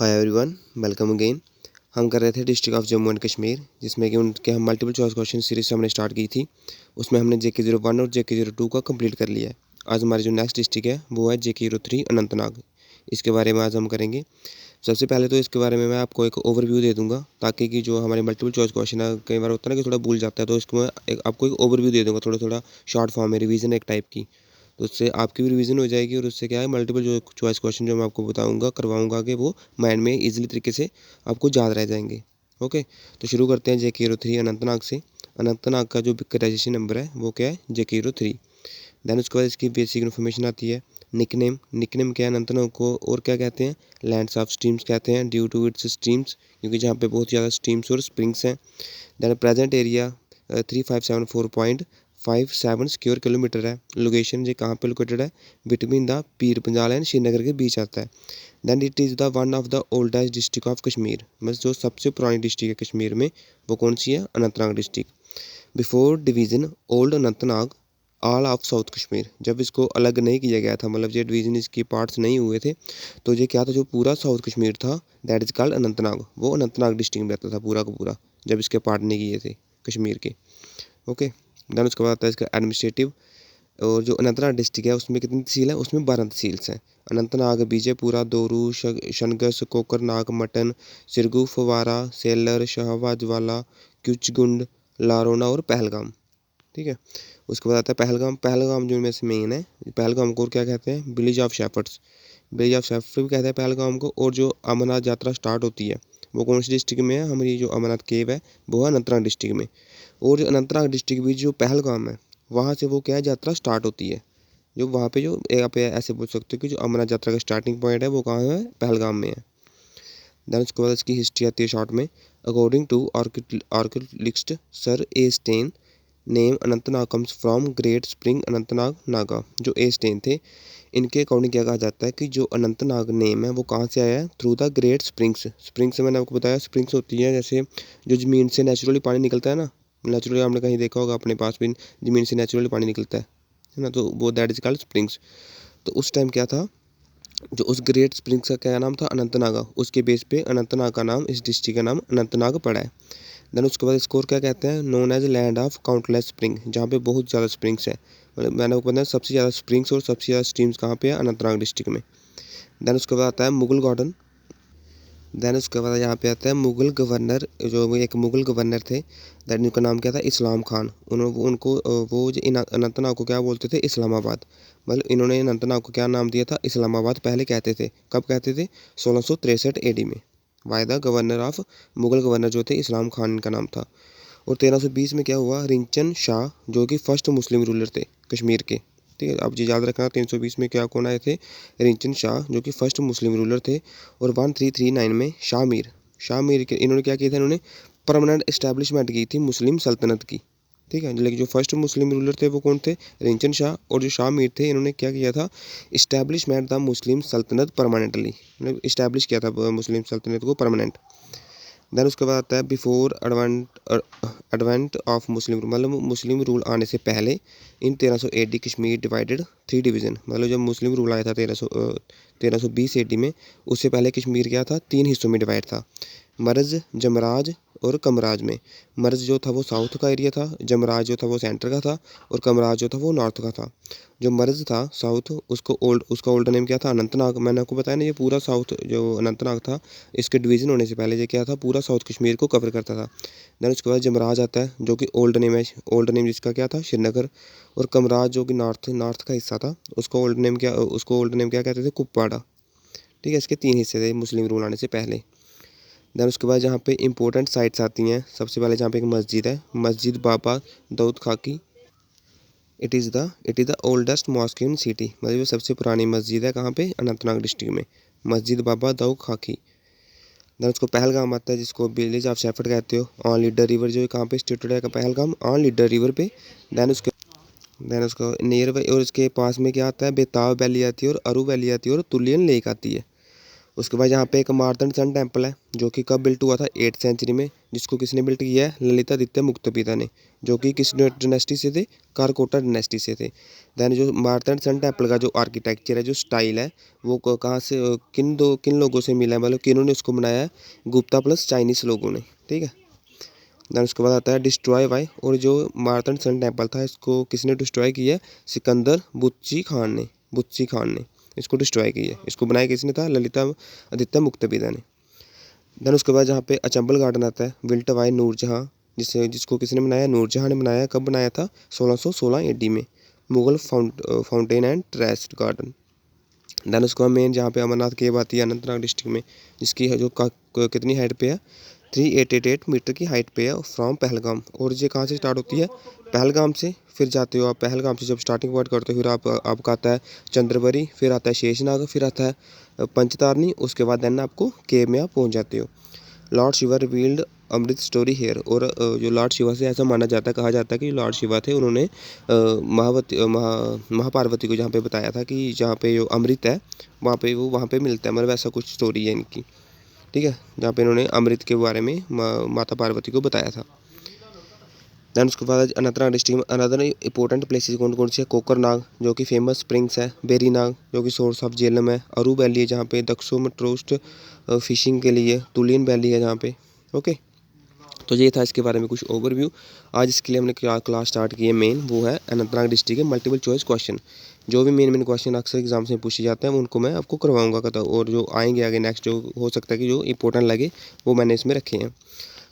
Hi everyone, welcome again. हम कर रहे थे district of Jammu and Kashmir, जिसमें कि उनके हम मल्टीपल चॉइस क्वेश्चन सीरीज हमने स्टार्ट की थी। उसमें हमने JK01 और JK02 का कंप्लीट कर लिया है। आज हमारी जो नेक्स्ट डिस्ट्रिक्ट है वो है JK03 अनंतनाग। इसके बारे में आज हम करेंगे। सबसे पहले तो इसके बारे में मैं आपको एक ओवरव्यू दे दूंगा, ताकि कि जो हमारे मल्टीपल चॉइस क्वेश्चन है कई बार होता है ना कि थोड़ा भूल जाता है, तो इसको मैं आपको एक ओवरव्यू दे दूंगा, थोड़ा थोड़ा शॉर्ट फॉर्म में रिवीजन एक टाइप की। तो उससे आपकी भी रिवीजन हो जाएगी और उससे क्या है मल्टीपल जो चॉइस क्वेश्चन जो मैं आपको बताऊंगा करवाऊंगा कि वो माइंड में इजीली तरीके से आपको याद रह जाएंगे। ओके, तो शुरू करते हैं JK03 अनंतनाग से। अनंतनाग का जो पिक्चराइजेशन नंबर है वो क्या है JK03। देन उसके बाद इसकी बेसिक इन्फॉर्मेशन आती है। निकनेम, निकनेम क्या है अनंतनाग को और क्या कहते हैं? लैंड्स ऑफ स्ट्रीम्स कहते हैं, ड्यू टू इट्स स्ट्रीम्स, क्योंकि जहाँ पे बहुत ज़्यादा स्ट्रीम्स और स्प्रिंग्स हैं। Then present area 3574.57 square kilometre है। लोकेशन ये कहाँ पे लोकेटेड है? Between the Pir Panjal and Srinagar के बीच आता है। Then it is the one of the oldest district of Kashmir, मतलब जो सबसे पुरानी डिस्ट्रिक्ट है कश्मीर में वो कौन सी है? Anantnag district. Before division old Anantnag all of south Kashmir, जब इसको अलग नहीं किया गया था, मतलब ये डिवीज़न इसकी पार्ट्स नहीं हुए थे, तो ये क्या था? जो पूरा साउथ कश्मीर था दैट इज़ कॉल्ड अनंतनाग, वो अनंतनाग डिस्ट्रिक्ट में रहता था पूरा का पूरा, जब इसके पार्ट नहीं किए थे कश्मीर के। ओके, देन उसके बाद आता है इसका एडमिनिस्ट्रेटिव। और जो अनंतनाग डिस्ट्रिक्ट है उसमें कितनी तहसील है? उसमें 12 तहसील्स हैं। अनंतनाग, बीजेपुरा, दोरू, शनगस, कोकरनाग, मटन, सिरगू, फवारा, सेलर, शहबाजवाला, क्यूचगुंड, लारोना और पहलगाम। ठीक है, उसके बाद आता है पहलगाम। पहलगाम जो में से मेन है, पहलगाम को और क्या कहते हैं? Village of shepherd's, village of shepherd भी कहते हैं पहलगाम को। और जो अमरनाथ यात्रा स्टार्ट होती है वो कौन सी डिस्ट्रिक्ट में है? हमारी जो अमरनाथ केव है वो है अनंतनाग डिस्ट्रिक्ट में। और जो अनंतनाग डिस्ट्रिक्ट भी जो पहलगाम है वहाँ से वो क्या है यात्रा स्टार्ट होती है। जो वहाँ पे जो आप ऐसे बोल सकते हो कि जो अमरनाथ यात्रा का स्टार्टिंग पॉइंट है वो कहाँ है? पहलगाम में है। देन उसके बाद इसकी हिस्ट्री आती है शॉर्ट में। According to archaeologist sir A Stein, name Anantnag comes from great spring Anantnag Naga. जो ए स्टेन थे इनके अकॉर्डिंग क्या कहा जाता है कि जो अनंतनाग नेम है वो कहाँ से आया है? Through the great springs. Springs मैंने आपको बताया, स्प्रिंग्स होती है जैसे जो ज़मीन से नेचुरली पानी निकलता है ना, नेचुरली आपने कहीं देखा होगा अपने पास भी ज़मीन से नेचुरली पानी निकलता है ना, तो वो दैट इज कॉल्ड स्प्रिंग्स। तो उस टाइम क्या था, जो उस ग्रेट स्प्रिंग्स का क्या नाम था? अनंतनागा। उसके बेस पे अनंतनाग का नाम, इस डिस्ट्रिक्ट का नाम अनंतनाग पड़ा है। देन उसके बाद इसको क्या कहते हैं? Known as land of countless spring, जहाँ पे बहुत ज़्यादा स्प्रिंग्स है। मतलब मैंने आपको बताया सबसे ज़्यादा स्प्रिंग्स और सबसे ज़्यादा स्ट्रीम्स कहाँ पे है? अनंतनाग डिस्ट्रिक्ट में। देन उसके बाद आता है मुगल गार्डन। देन उसके बाद यहाँ पे आता है मुगल गवर्नर, जो वो एक मुगल गवर्नर थे, दैट उनका नाम क्या था? इस्लाम खान। उन्होंने उनको वो जो अनंतनाग को क्या बोलते थे? इस्लामाबाद। मतलब इन्होंने अनंतनाग को क्या नाम दिया था? इस्लामाबाद पहले कहते थे। कब कहते थे? 1663 AD में, by the governor of, Mughal governor जो थे इस्लाम खान इनका नाम था। और 1320 में क्या हुआ? रिंचन शाह जो कि फर्स्ट मुस्लिम रूलर थे कश्मीर के। ठीक है, आप जी याद रखना 320 में क्या कौन आए थे? रिंचन शाह जो कि फर्स्ट मुस्लिम रूलर थे। और 1339 में शाह मीर, शाह मीर के इन्होंने क्या किया था? इन्होंने परमानेंट इस्टेब्लिशमेंट की थी मुस्लिम सल्तनत की। ठीक है, लेकिन जो फर्स्ट मुस्लिम रूलर थे वो कौन थे? रिंचन शाह। और जो शाह मीर थे इन्होंने क्या किया था? इस्टेब्लिशमेंट द मुस्लिम सल्तनत परमानेंटली, मतलब इस्टेब्लिश किया था मुस्लिम सल्तनत को परमानेंट। देन उसके बाद आता है before advent of Muslim rule, मतलब मुस्लिम रूल आने से पहले इन 1300 AD कश्मीर डिवाइडेड 3 डिवीज़न, मतलब जब मुस्लिम रूल आया था 1320 AD में, उससे पहले कश्मीर क्या था? 3 हिस्सों में डिवाइड था, मरज, जमराज और कमराज में। मरज जो था वो साउथ का एरिया था, जमराज जो था वो सेंटर का था, और कमराज जो था वो नॉर्थ का था। जो मरज था साउथ, उसका ओल्ड नेम क्या था? अनंतनाग। मैंने आपको बताया ना ये पूरा साउथ जो अनंतनाग था, इसके डिवीज़न होने से पहले ये क्या था? पूरा साउथ कश्मीर को कवर करता था। देन उसके बाद जमराज आता है जो कि ओल्ड नेम है, ओल्ड नेम जिसका क्या था? श्रीनगर। और कमराज जो कि नॉर्थ का हिस्सा था, उसको ओल्ड नेम क्या कहते थे? कुपवाड़ा। ठीक है, इसके 3 हिस्से थे मुस्लिम रूल आने से पहले। देन उसके बाद जहाँ पे इंपॉर्टेंट साइट्स आती हैं, सबसे पहले जहाँ पे एक मस्जिद है, मस्जिद बाबा दाऊद खाकी। It is the oldest mosque in city, मतलब ये सबसे पुरानी मस्जिद है कहाँ पे? अनंतनाग डिस्ट्रिक्ट में, मस्जिद बाबा दाऊद खाकी। देन उसको पहलगाम आता है जिसको विलेज ऑफ शेफर्ड कहते हो। ऑन लीडर रिवर जो कहाँ पे सिचुएटेड है? पहलगाम ऑन लीडर रिवर पे। देन उसको नियर बाई, और इसके पास में क्या आता है? बेताब वैली आती है और अरू वैली आती है और तुलियन लेक आती है। उसके बाद यहाँ पे एक मार्तंड सन टेम्पल है जो कि कब बिल्ट हुआ था 8th सेंचुरी में, जिसको किसने बिल्ट किया है, ललितादित्य मुक्तपिता ने, जो कि किस डायनेस्टी से थे, कारकोटा डायनेस्टी से थे। देन जो मार्तंड सन टेम्पल का जो आर्किटेक्चर है, जो स्टाइल है, वो कहाँ से किन लोगों से मिला है, मतलब किन्होंने उसको बनाया है, गुप्ता प्लस चाइनीस लोगों ने, ठीक है। देन उसके बाद आता है डिस्ट्रॉय बाय, और जो मार्तंड सन टेम्पल था इसको किसने डिस्ट्रॉय किया है, सिकंदर बुच्ची खान ने इसको डिस्ट्रॉय किया है। इसको बनाया किसने था, ललिता आदित्य मुक्तपिता ने। देन उसके बाद जहाँ पे अचंबल गार्डन आता है, बिल्ट बाय नूरजहाँ, जिसको किसने बनाया, नूरजहाँ ने बनाया। कब बनाया था, 1616 AD में, Mughal fountain and terrace garden. Then उसके बाद मेन जहाँ पे अमरनाथ केव आती है अनंतनाग डिस्ट्रिक्ट में, जिसकी जो कितनी हाइट पे है, 3888 मीटर की हाइट पे है, फ्रॉम पहलगाम। और ये कहाँ से स्टार्ट होती है, पहलगाम से। फिर जाते हो आप पहलगाम से, जब स्टार्टिंग पॉइंट करते हो, फिर आपका आता है चंद्रबरी, फिर आता है शेषनाग, फिर आता है पंचतारनी। उसके बाद देन आपको केव में आप पहुँच जाते हो। लॉर्ड शिवा रिवील्ड अमृत स्टोरी हेयर, और जो लॉर्ड शिवा से ऐसा माना जाता है, कहा जाता है कि लॉर्ड शिवा थे, उन्होंने महापार्वती को जहाँ पे बताया था कि जहाँ पे जो अमृत है वहाँ पे मिलता है, मतलब ऐसा कुछ स्टोरी है इनकी, ठीक है, जहाँ पे इन्होंने अमृत के बारे में माता पार्वती को बताया था। दैन उसके बाद अनंतनाग डिस्ट्रिक्ट में अनदर इंपॉर्टेंट प्लेसेस कौन कौन सी है, कोकरनाग जो कि फेमस स्प्रिंग्स है, बेरीनाग जो कि सोर्स ऑफ झेलम है, अरू वैली है जहाँ पे दक्षोमेट्रोस्ट फिशिंग के लिए, तुलियन वैली है जहाँ पे, ओके। तो ये था इसके बारे में कुछ ओवरव्यू। आज इसके लिए हमने क्या क्लास स्टार्ट की है, मेन वो है अनंतनाग डिस्ट्रिक्ट के मल्टीपल चॉइस क्वेश्चन। जो भी मेन क्वेश्चन अक्सर एग्जाम से पूछे जाते हैं उनको मैं आपको करवाऊंगा कथा, और जो आएंगे आगे नेक्स्ट जो हो सकता है कि जो इंपॉर्टेंट लगे वो मैंने इसमें रखे हैं।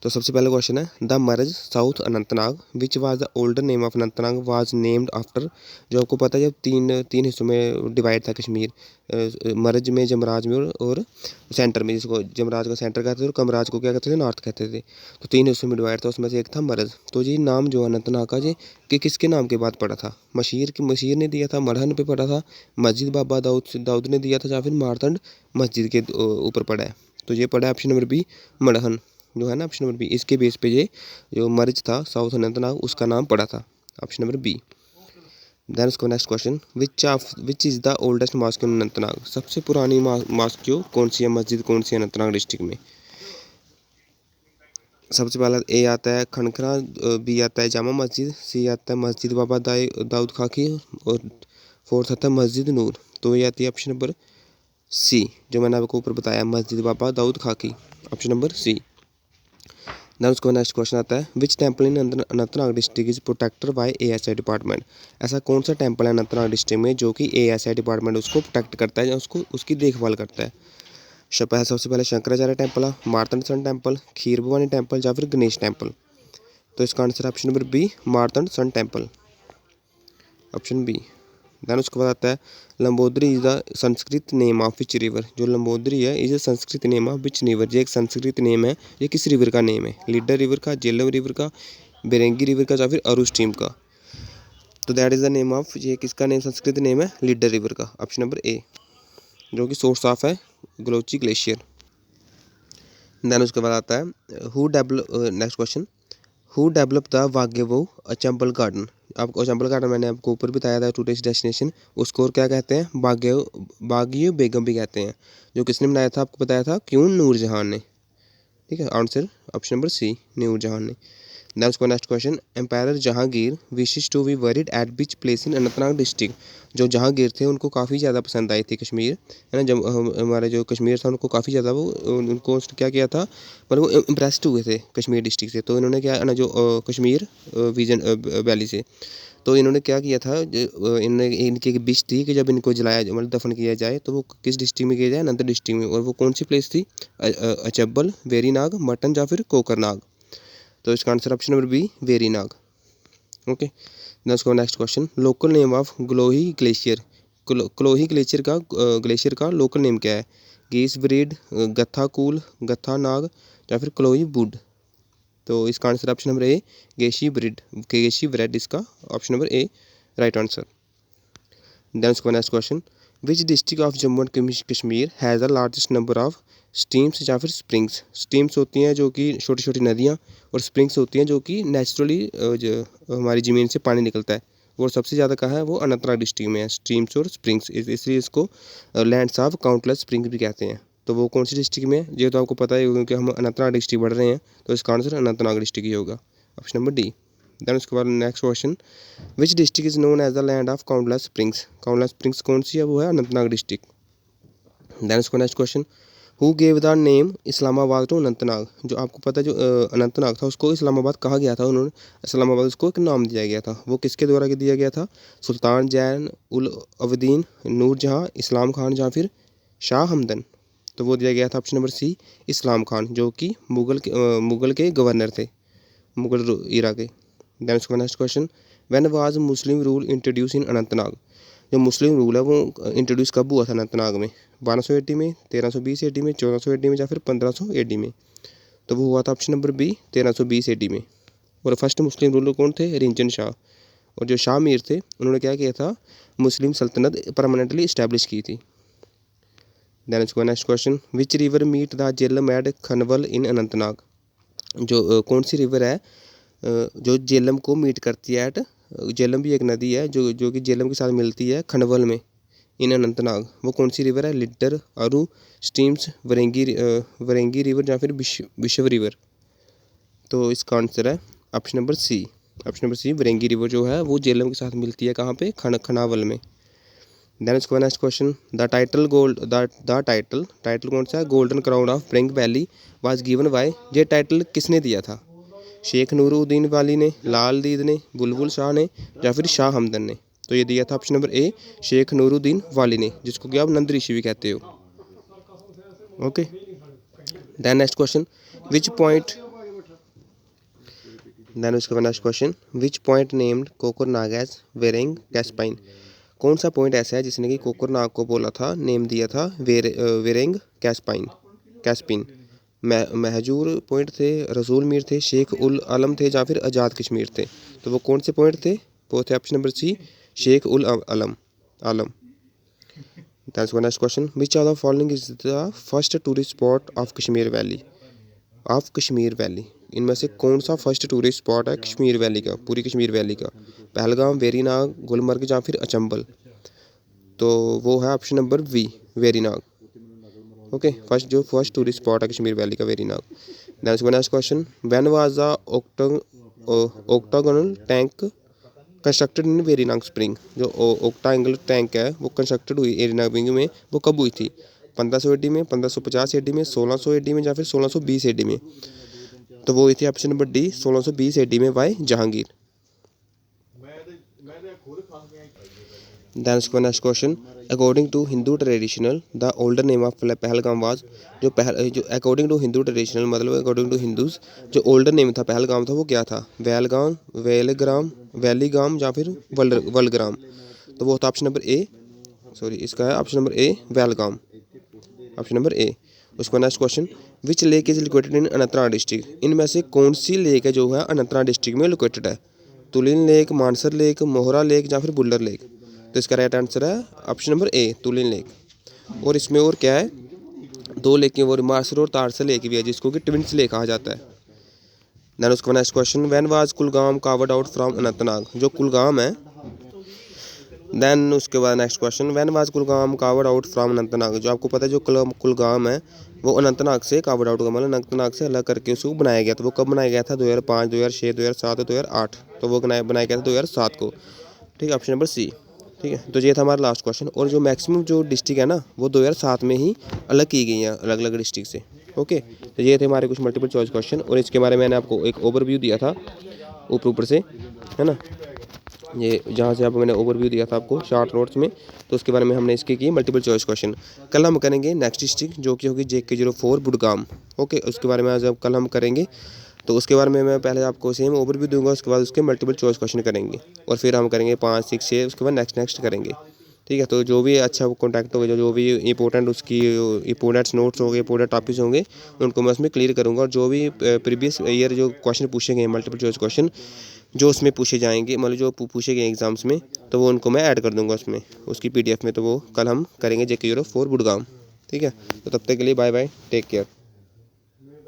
तो सबसे पहला क्वेश्चन है, the Maraz south Anantnag which was the older name of Anantnag was named after. जो आपको पता है जब तीन हिस्सों में डिवाइड था कश्मीर, मरज में, जमराज में और सेंटर में, जिसको जमराज का सेंटर कहते थे और कमराज को क्या कहते थे, नॉर्थ कहते थे। तो तीन हिस्सों में डिवाइड था, उसमें से एक था मरज। तो ये नाम जो अनंतनाग का जी कि किसके नाम के बाद पड़ा था, मशीर ने दिया था, मरहन पे पड़ा था, मस्जिद बाबा दाऊद ने दिया था, या फिर मारतंड मस्जिद के ऊपर पड़ा है। तो ये पड़ा है ऑप्शन नंबर बी, मरहन जो है ना, ऑप्शन नंबर बी, इसके बेस पे ये जो मर्ज था साउथ अनंतनाग उसका नाम पड़ा था, ऑप्शन नंबर बी। देन उसको next question, which is the oldest mosque in Anantnag. सबसे पुरानी मॉस्क जो कौन सी है, मस्जिद कौन सी है अनंतनाग डिस्ट्रिक्ट में। सबसे पहला ए आता है खनखरा, बी आता है जामा मस्जिद, सी आता है मस्जिद बाबा दाऊद खाकी, और फोर्थ आता है मस्जिद नूर। तो ये आती है ऑप्शन नंबर सी, जो मैंने आपको ऊपर बताया, मस्जिद बाबा दाऊद खाकी, ऑप्शन नंबर सी। देन उसका नेक्स्ट क्वेश्चन आता है, which temple in Anantnag district is protected by ASI department. ऐसा कौन सा टेम्पल है अनंतनाग डिस्ट्रिक्ट में जो कि ASI डिपार्टमेंट उसको प्रोटेक्ट करता है या उसको उसकी देखभाल करता है। सबसे पहले शंकराचार्य टेम्पल है, Martand sun temple, Kheer Bhawani temple, या फिर गणेश टेम्पल। तो इसका answer option number B, Martand sun temple, option B. Then उसके बाद आता है, Lambodari is the Sanskrit name of which river. जो लंबोदरी है is the Sanskrit name of which river, ये एक संस्कृत नेम है, ये किस रिवर का नेम है, लीडर रिवर का, झेलम रिवर का, बेरेंगी रिवर का, या फिर अरू स्ट्रीम का। तो that is the name of, ये किसका नेम संस्कृत नेम है, लीडर रिवर का, ऑप्शन नंबर ए, जो कि सोर्स ऑफ है ग्लोची ग्लेशियर। देन उसके बाद आता है, who develop, next question, who develop the Wagewo Achabal garden. आपको अचंबल गार्डन मैंने आपको ऊपर बताया था टूरिस्ट डेस्टिनेशन, उसको और क्या कहते हैं, बागियो बेगम भी कहते हैं। जो किसने बनाया था आपको बताया था, क्यों, नूरजहां ने, ठीक है, answer option number C, Nurjahan ने। देन उसको next question, empire Jahangir wished to be buried at which place in Anantnag district. जो जहांगीर थे उनको काफ़ी ज़्यादा पसंद आई थी कश्मीर, है ना, जब हमारे जो कश्मीर था उनको काफ़ी ज़्यादा वो उनको क्या किया था, पर वो इम्प्रेस्ड हुए थे कश्मीर डिस्ट्रिक्ट से। तो इन्होंने क्या है ना, जो कश्मीर विजन वैली से, तो इन्होंने क्या किया था, इनकी एक विश थी कि जब इनको जलाया मतलब दफन किया जाए तो वो किस डिस्ट्रिक्ट में किया जाए, अनंत डिस्ट्रिक्ट में। और वो कौन सी प्लेस थी, अचब्बल, वेरीनाग, मटन, या फिर कोकरनाग। तो इसका answer option number B, Verinag, okay. उसका next question, local name of Kolahoi glacier. Kolahoi glacier का लोकल नेम क्या है, गीस ब्रीड, गत्था कूल, गत्था नाग, या फिर क्लोही वुड। तो इसका answer option number A, Gashe Brar इसका option number A right answer. Then उसका next question, which district of Jammu and Kashmir has the largest number of streams या फिर स्प्रिंग्स। स्ट्रीम्स होती हैं जो कि छोटी छोटी नदियाँ, और स्प्रिंग्स होती हैं जो कि नेचुरली जो हमारी ज़मीन से पानी निकलता है, वो सबसे ज़्यादा कहाँ है, वो अनंतनाग डिस्ट्रिक्ट में है, स्ट्रीम्स और स्प्रिंग्स, इसलिए इसको लैंड्स ऑफ काउंटलेस स्प्रिंग भी कहते हैं। तो वो कौन सी डिस्ट्रिक्ट में है? ये तो आपको पता है क्योंकि हम अनंतनाग डिस्ट्रिक्ट पढ़ रहे हैं, तो इसका आंसर अनंतनाग डिस्ट्रिक्ट ही होगा, ऑप्शन नंबर डी। देन उसके बाद next question, which district is known as the land of countless springs? Countless springs कौन सी है? वो है अनंतनाग डिस्ट्रिक्ट। देन उसका next question, who gave the name Islamabad to Anantnag? जो आपको पता है जो अनंतनाग था उसको इस्लामाबाद कहा गया था, उन्होंने इस्लामाबाद उसको एक नाम दिया गया था, वो किसके द्वारा दिया गया था? सुल्तान जैन उल अबदीन नूरजहाँ, इस्लाम खान या फिर शाह हमदन? तो वो दिया गया था ऑप्शन नंबर सी, इस्लाम खान, जो कि मुगल के गवर्नर थे, मुगल इरा के। देन उसका next question, when was Muslim rule introduce इन अनंतनाग? जो मुस्लिम रूल है वो इंट्रोड्यूस कब हुआ था अनंतनाग में? 1200 AD में, 1320 AD में, 1400 AD में या फिर 1500 AD में? तो वो हुआ था ऑप्शन नंबर बी, 1320 AD में। और फर्स्ट मुस्लिम रूलर कौन थे? रिंचन शाह। और जो शाह मीर थे उन्होंने क्या किया था? मुस्लिम सल्तनत परमानेंटली इस्टेब्लिश की थी। देन उसका next question, which river meet the Jhelum at Khanabal in Anantnag? जो कौन सी रिवर है जो झेलम को मीट करती है एट, झेलम भी एक नदी है जो कि झेलम के साथ मिलती है खनवल में इन अनंतनाग, वो कौन सी रिवर है? लिड्डर, अरू, स्ट्रीम्स, वरेंगी रिवर या फिर विश्व रिवर? तो इसका आंसर है option number C, option number C, Bringi river जो है वो झेलम के साथ मिलती है कहाँ पे? खनावल में। देन उसका नेक्स्ट क्वेश्चन, द टाइटल कौन सा है? Golden crown of bring valley was given by? ये टाइटल किसने दिया था? शेख नूरुद्दीन वाली ने, लाल दीद ने, बुलबुल शाह ने या फिर शाह हमदन ने? तो ये दिया था option number A, Sheikh Nooruddin Wali ने, जिसको कि आप नंद ऋषि भी कहते हो। Okay. Then next question, which point then उसके बाद next question, which point named Kokernag as Vereng Kaspine? कौन सा पॉइंट ऐसा है जिसने कि कोकरनाग को बोला था, नेम दिया था वेरेंग कैस्पिन? महजूर पॉइंट थे, रसूल मीर थे, शेख उल आलम थे या फिर आज़ाद कश्मीर थे? तो वो कौन से पॉइंट थे? वो थे option number C, Sheikh ul Alam. Next question, which of the following is the first tourist spot of Kashmir valley? इनमें से कौन सा फर्स्ट टूरिस्ट स्पॉट है कश्मीर वैली का, पूरी कश्मीर वैली का? पहलगाम, वेरीनाग, गुलमर्ग या फिर अचंबल? तो वो है option number B, Verinag. Okay, first tourist spot है कश्मीर वैली का Verinag. Next question, when was the octagonal tank constructed in Verinag spring? जो ऑक्टांगल टैंक है वो कंस्ट्रक्टेड हुई वेरीनाग स्प्रिंग में, वो कब हुई थी? 1500 AD में, 1550 AD में, 1600 AD में या फिर 1620 AD में? तो वो हुई थी ऑप्शन नंबर डी, 1620 AD में बाय जहांगीर। देन उसका next question, according to Hindu traditional the older name of Pahalgam was? जो अकॉर्डिंग टू हिंदू ट्रेडिशनल मतलब अकॉर्डिंग टू हिंदूज जो ओल्डर नेम था पहलगाम था वो क्या था? वैलीगाम या फिर वलग्राम? तो वो था ऑप्शन नंबर ए, इसका है option number A, Vailgam, option number A. उसका next question, which lake is located in Anantnag district? इनमें से कौन सी लेक है जो है अनंतनाग डिस्ट्रिक्ट में लोकेटेड है? तुलिन लेक, मानसर लेक, मोहरा लेक या फिर बुल्लर लेक? तो इसका राइट आंसर है ऑप्शन नंबर ए, तुलिन लेक। और इसमें और क्या है, दो लेक वो मानसर और तारसर लेक भी है जिसको कि ट्विंस लेक कहा जाता है। देन उसका next question, when was Kulgam carved out from Anantnag? जो कुलगाम है, देन उसके बाद next question, when was Kulgam carved out from Anantnag? जो आपको पता है जो कुलगाम है वो अनंतनाग से कार्व्ड आउट का मतलब अनंतनाग से अलग करके उसको बनाया गया था। वो कब बनाया गया था? 2005, 2006, 2007 और 2008? तो वो बनाया गया था 2007 को। ठीक है, ऑप्शन नंबर सी। ठीक है, तो ये था हमारा लास्ट क्वेश्चन। और जो मैक्सिमम जो डिस्ट्रिक्ट है ना वो 2007 में ही अलग की गई हैं अलग अलग डिस्ट्रिक्ट से। ओके, तो ये थे हमारे कुछ मल्टीपल चॉइस क्वेश्चन और इसके बारे में मैंने आपको एक ओवरव्यू दिया था ऊपर से, है ना, ये जहाँ से आपको मैंने ओवरव्यू दिया था आपको शॉर्ट नोट्स में, तो उसके बारे में हमने इसके की मल्टीपल चॉइस क्वेश्चन। कल हम करेंगे नेक्स्ट डिस्ट्रिक्ट जो कि होगी JK04 बुडगाम। ओके, उसके बारे में आज कल हम करेंगे, तो उसके बारे में मैं पहले आपको सेम ओवरव्यू दूंगा, उसके बाद उसके मल्टीपल चॉइस क्वेश्चन करेंगे और फिर हम करेंगे 5, 6, 6, उसके बाद नेक्स्ट करेंगे। ठीक है, तो जो भी अच्छा कॉन्टैक्ट होगा, जो भी इंपॉर्टेंट उसकी इंपॉर्टेंट नोट्स होंगे, इंपॉर्टेंट टॉपिक्स होंगे, उनको मैं उसमें क्लियर करूँगा। और जो भी प्रीवियस ईयर जो क्वेश्चन पूछे गए मल्टीपल चॉइस क्वेश्चन जो उसमें पूछे जाएंगे, मतलब जो पूछे गए एग्जाम्स में, तो वो उनको मैं ऐड कर दूंगा उसमें उसकी PDF में। तो वो कल हम करेंगे JK04 बुडगाम। ठीक है, तो तब तक के लिए बाय बाय, टेक केयर।